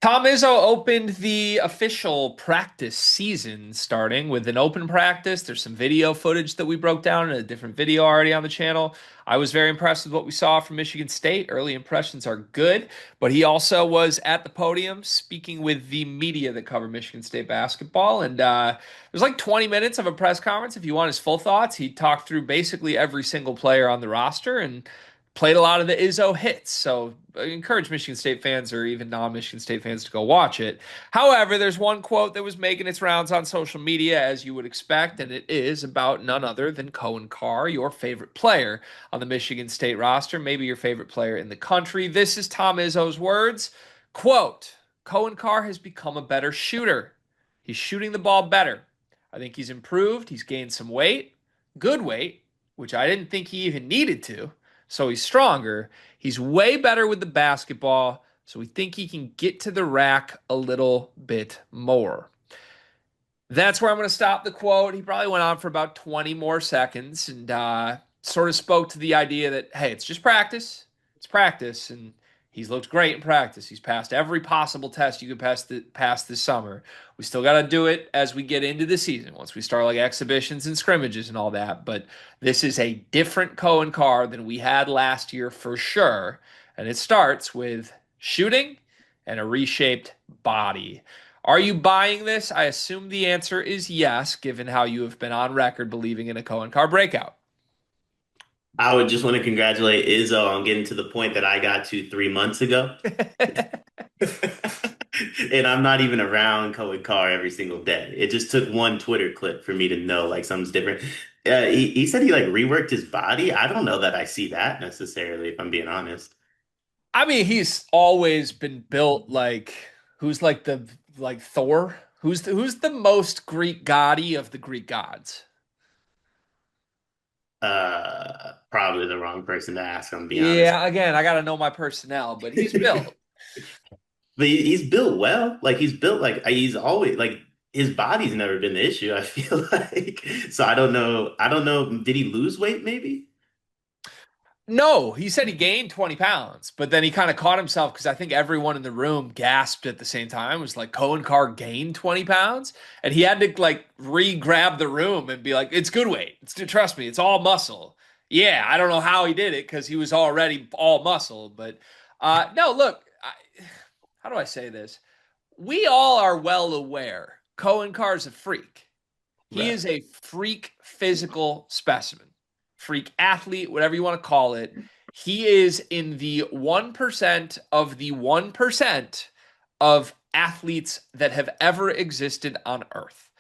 Tom Izzo opened the official practice season starting with an open practice. There's some video footage that we broke down in a different video already on the channel. I was very impressed with what we saw from Michigan State. Early impressions are good, but he also was at the podium speaking with the media that cover Michigan State basketball. And it was like 20 minutes of a press conference. If you want his full thoughts, he talked through basically every single player on the roster and played a lot of the Izzo hits. So I encourage Michigan State fans or even non-Michigan State fans to go watch it. However, there's one quote that was making its rounds on social media, as you would expect, and it is about none other than Coen Carr, your favorite player on the Michigan State roster, maybe your favorite player in the country. This is Tom Izzo's words. Quote, Coen Carr has become a better shooter. He's shooting the ball better. I think he's improved. He's gained some weight, good weight, which I didn't think he even needed to. So he's stronger. He's way better with the basketball. So we think he can get to the rack a little bit more. That's where I'm going to stop the quote. He probably went on for about 20 more seconds and sort of spoke to the idea that, hey, it's just practice. It's practice. And he's looked great in practice. He's passed every possible test you could pass this summer. We still got to do it as we get into the season, once we start like exhibitions and scrimmages and all that. But this is a different Coen Carr than we had last year for sure. And it starts with shooting and a reshaped body. Are you buying this? I assume the answer is yes, given how you have been on record believing in a Coen Carr breakout. I would just want to congratulate Izzo on getting to the point that I got to 3 months ago. And I'm not even around Coen Carr every single day. It just took one Twitter clip for me to know like something's different. He said he like reworked his body. I don't know that I see that necessarily, if I'm being honest. I mean, he's always been built like who's like the like Thor? Who's the most Greek goddy of the Greek gods? Probably the wrong person to ask, I'm gonna be honest. Yeah, again, I gotta know my personnel, but he's built. But he's built well. Like he's built like he's always like his body's never been the issue, I feel like. So I don't know. I don't know. Did he lose weight maybe? No, he said he gained 20 pounds, but then he kind of caught himself because I think everyone in the room gasped at the same time. It was like Coen Carr gained 20 pounds, and he had to like re-grab the room and be like, it's good weight. Trust me, it's all muscle. Yeah, I don't know how he did it because he was already all muscle, but no, look, how do I say this? We all are well aware Coen Carr's a freak. He Right. is a freak physical specimen, freak athlete, whatever you want to call it. He is in the 1% of the 1% of athletes that have ever existed on Earth.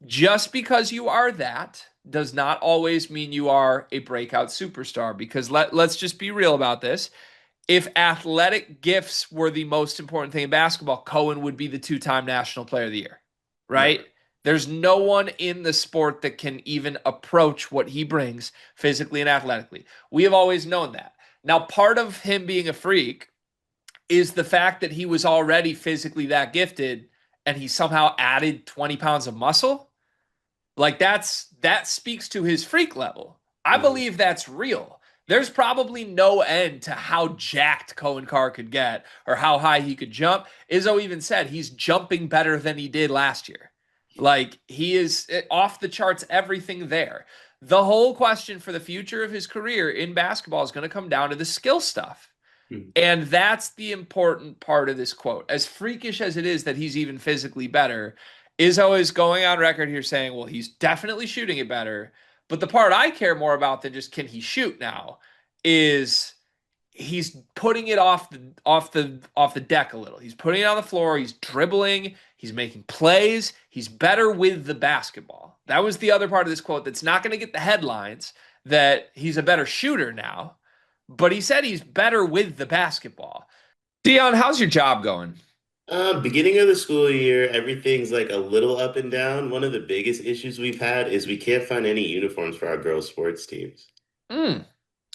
Just because you are that does not always mean you are a breakout superstar because let's just be real about this. If athletic gifts were the most important thing in basketball, Cohen would be the two-time national player of the year, right? Right. There's no one in the sport that can even approach what he brings physically and athletically. We have always known that. Now, part of him being a freak is the fact that he was already physically that gifted and he somehow added 20 pounds of muscle. Like that speaks to his freak level. I Mhm. believe that's real. There's probably no end to how jacked Coen Carr could get or how high he could jump. Izzo even said he's jumping better than he did last year. Like he is off the charts, everything there. The whole question for the future of his career in basketball is going to come down to the skill stuff. Mhm. And that's the important part of this quote. As freakish as it is that he's even physically better, Izzo is going on record here saying, well, he's definitely shooting it better. But the part I care more about than just can he shoot now is he's putting it off the deck a little. He's putting it on the floor, he's dribbling, he's making plays, he's better with the basketball. That was the other part of this quote that's not going to get the headlines that he's a better shooter now, but he said he's better with the basketball. Dion, how's your job going? Beginning of the school year, everything's like a little up and down. One of the biggest issues we've had is we can't find any uniforms for our girls' sports teams. Mm,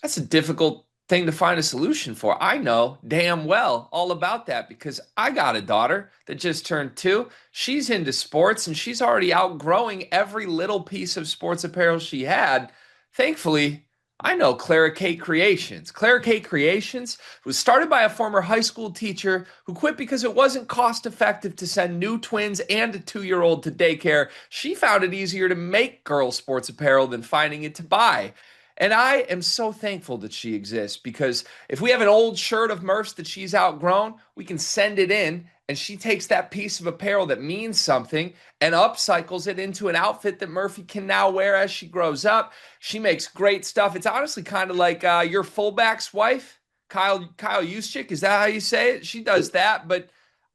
that's a difficult thing to find a solution for. I know damn well all about that because I got a daughter that just turned 2. She's into sports and she's already outgrowing every little piece of sports apparel she had. Thankfully, I know Clara Kate Creations. Clara Kate Creations was started by a former high school teacher who quit because it wasn't cost effective to send new twins and a 2 year old to daycare. She found it easier to make girls' sports apparel than finding it to buy. And I am so thankful that she exists because if we have an old shirt of Murph's that she's outgrown, we can send it in and she takes that piece of apparel that means something and upcycles it into an outfit that Murphy can now wear as she grows up. She makes great stuff. It's honestly kind of like your fullback's wife, Kyle Juszczyk. Is that how you say it? She does that, but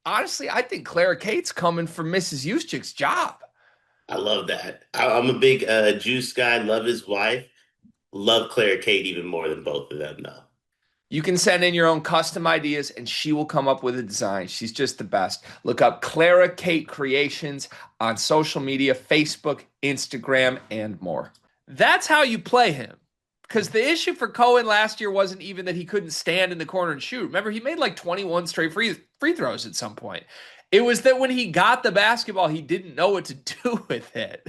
honestly, I think Clara Kate's coming for Mrs. Juszczyk's job. I love that. I'm a big Juice guy. Love his wife. Love Claire Kate even more than both of them, though. You can send in your own custom ideas and she will come up with a design. She's just the best. Look up Clara Kate Creations on social media, Facebook, Instagram, and more. That's how you play him. Because the issue for Coen last year wasn't even that he couldn't stand in the corner and shoot. Remember, he made like 21 straight free throws at some point. It was that when he got the basketball, he didn't know what to do with it.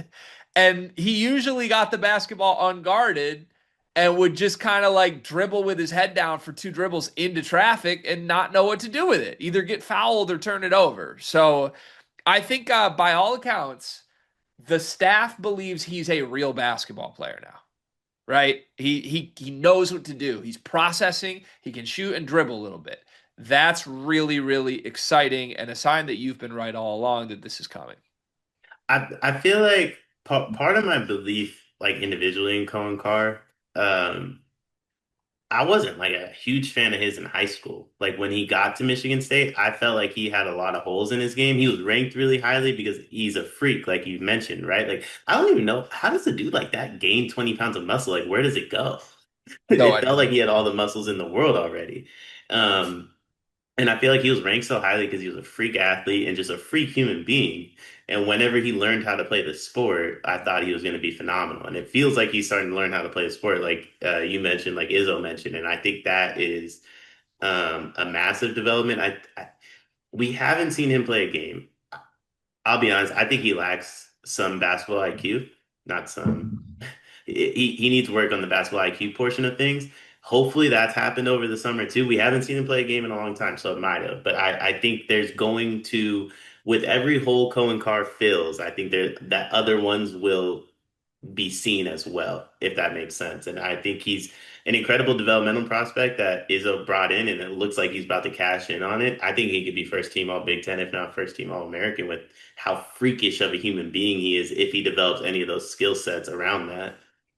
And he usually got the basketball unguarded and would just kind of like dribble with his head down for two dribbles into traffic and not know what to do with it, either get fouled or turn it over. So I think by all accounts, the staff believes he's a real basketball player now, right? He knows what to do. He's processing. He can shoot and dribble a little bit. That's really, really exciting and a sign that you've been right all along that this is coming. I feel like part of my belief, like individually in Coen Carr, um, I wasn't like a huge fan of his in high school. Like when he got to Michigan State, I felt like he had a lot of holes in his game. He was ranked really highly because he's a freak, like you mentioned, right? Like I don't even know how does a dude like that gain 20 pounds of muscle? Like where does it go? No It felt idea. like he had all the muscles in the world already. Um, and I feel like he was ranked so highly because he was a freak athlete and just a freak human being. And whenever he learned how to play the sport, I thought he was going to be phenomenal. And it feels like he's starting to learn how to play the sport, like you mentioned, like Izzo mentioned. And I think that is a massive development. We haven't seen him play a game. I'll be honest, I think he lacks some basketball IQ, not some. He needs work on the basketball IQ portion of things. Hopefully that's happened over the summer too. We haven't seen him play a game in a long time, so it might have. But I think there's going to, with every hole Cohen Carr fills, I think that other ones will be seen as well, if that makes sense. And I think he's an incredible developmental prospect that Izzo brought in, and it looks like he's about to cash in on it. I think he could be first team All Big Ten, if not first team All American, with how freakish of a human being he is if he develops any of those skill sets around that.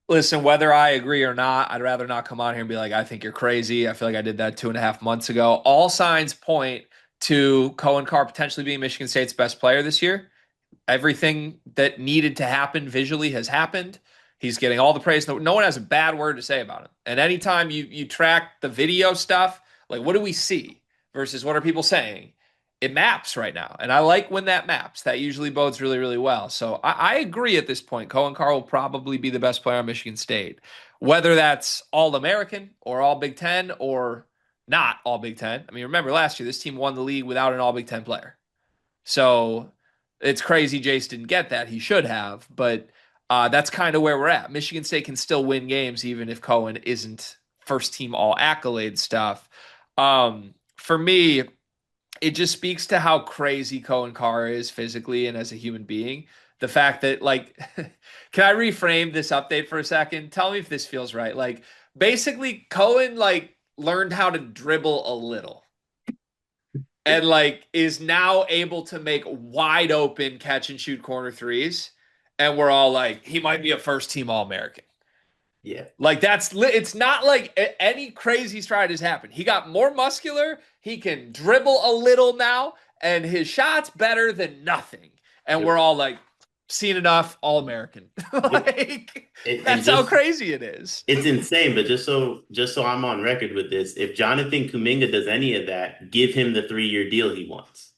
Listen, whether I agree or not, I'd rather not come on here and be like, I think you're crazy. I feel like I did that 2.5 months ago. All signs point to Cohen Carr potentially being Michigan State's best player this year. Everything that needed to happen visually has happened. He's getting all the praise. No one has a bad word to say about him. And anytime you track the video stuff, like what do we see versus what are people saying? It maps right now. And I like when that maps. That usually bodes really, really well. So I agree at this point. Cohen Carr will probably be the best player on Michigan State. Whether that's all American or all Big Ten or not all Big Ten. I mean, remember last year, this team won the league without an all Big Ten player. So it's crazy Jace didn't get that. He should have, but that's kind of where we're at. Michigan State can still win games even if Cohen isn't first team all accolade stuff. For me, it just speaks to how crazy Cohen Carr is physically and as a human being. The fact that, like, can I reframe this update for a second? Tell me if this feels right. Like, basically, Cohen, like, learned how to dribble a little and like is now able to make wide open catch and shoot corner threes. And we're all like, he might be a first team All American. Yeah. Like it's not like any crazy stride has happened. He got more muscular. He can dribble a little now, and his shot's better than nothing. And Yep. we're all like, seen enough, All American. Yep. Like And that's how just crazy it is. it's insane, but just so I'm on record with this, if Jonathan Kuminga does any of that, give him the 3-year deal he wants.